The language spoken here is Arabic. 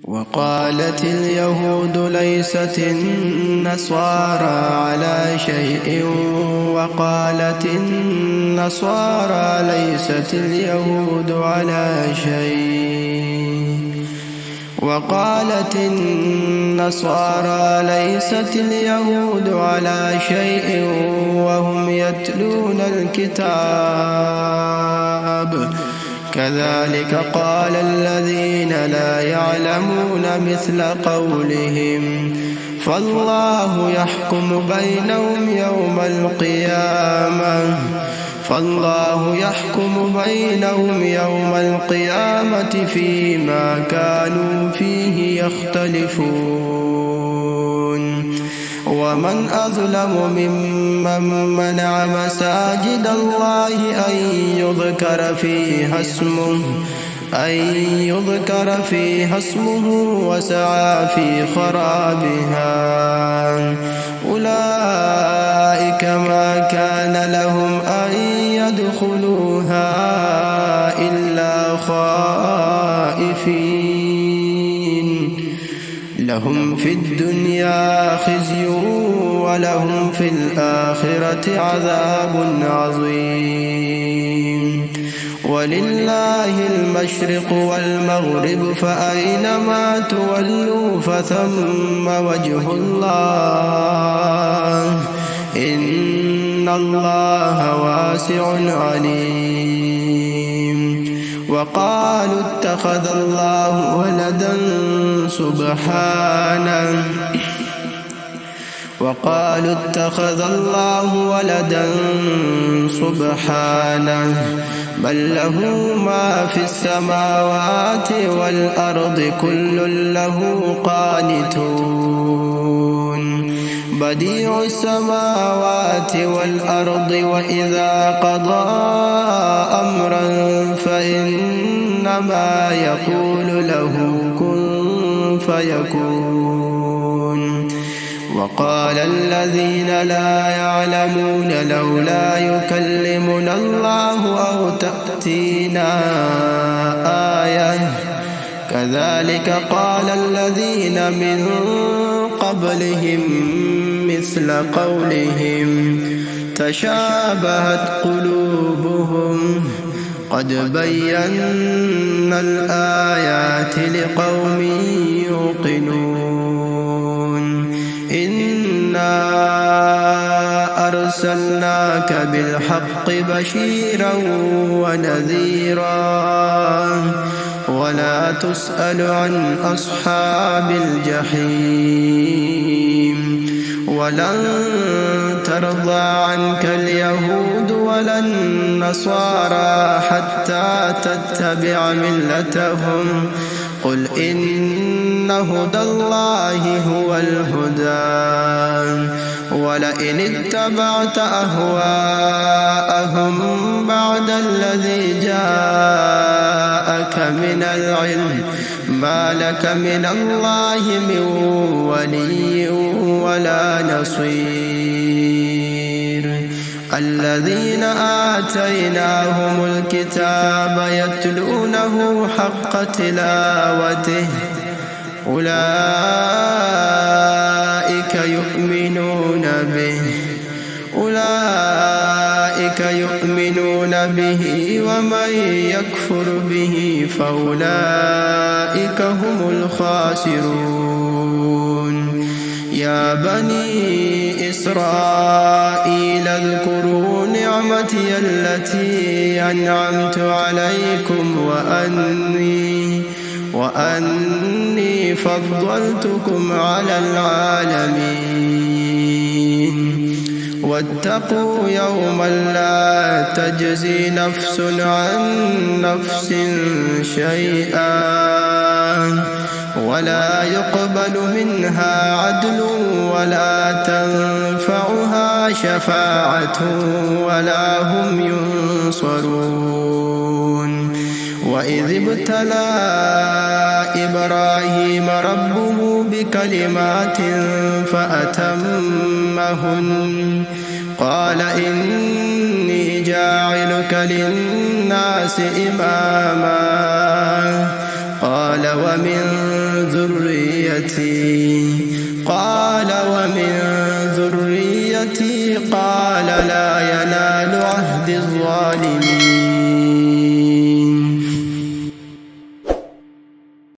وقالت اليهود ليست النصارى على شيء وقالت النصارى ليست اليهود على شيء وقالت النصارى ليست اليهود على شيء وهم يتلون الكتاب كذلك قال الذين لا يعلمون مثل قولهم فالله يحكم بينهم يوم القيامة فيما كانوا فيه يختلفون ومن أظلم ممن منع مساجد الله أن يذكر فيها اسمه وسعى في خرابها أولئك ما كان لهم أن يدخلوها إلا خائفين لهم في الدنيا خزي ولهم في الآخرة عذاب عظيم ولله المشرق والمغرب فأينما تولوا فثم وجه الله إن الله واسع عليم وقالوا اتخذ الله ولدا سبحانه بل له ما في السماوات والأرض كل له قانتون بديع السماوات والأرض وإذا قضى أمرا فإنما يقول له كن فيكون وقال الذين لا يعلمون لولا يكلمنا الله أو تأتينا آية كذلك قال الذين من قبلهم مثل قولهم تشابهت قلوبهم قد بينا الآيات لقوم يوقنون إنا أرسلناك بالحق بشيرا ونذيرا ولا تسأل عن أصحاب الجحيم ولن ترضى عنك اليهود ولا النصارى حتى تتبع ملتهم قل إن هدى الله هو الهدى ولئن اتبعت أهواءهم بعد الذي جاءك من العلم ما لك من الله من ولي ولا نصير الذين آتيناهم الكتاب يتلونه حق تلاوته أولئك يؤمنون به ومن يكفر به فأولئك هم الخاسرون يا بني إسرائيل اذكروا نعمتي التي أنعمت عليكم وأني فضلتكم على العالمين واتقوا يوما لا تجزي نفس عن نفس شيئا ولا يقبل منها عدل ولا تنفعها شفاعة ولا هم ينصرون وإذ ابتلى إبراهيم ربه بكلمات فأتمهن قال إني جاعلك للناس إماما قال ومن ذريتي قال لا ينال عهد الظالمين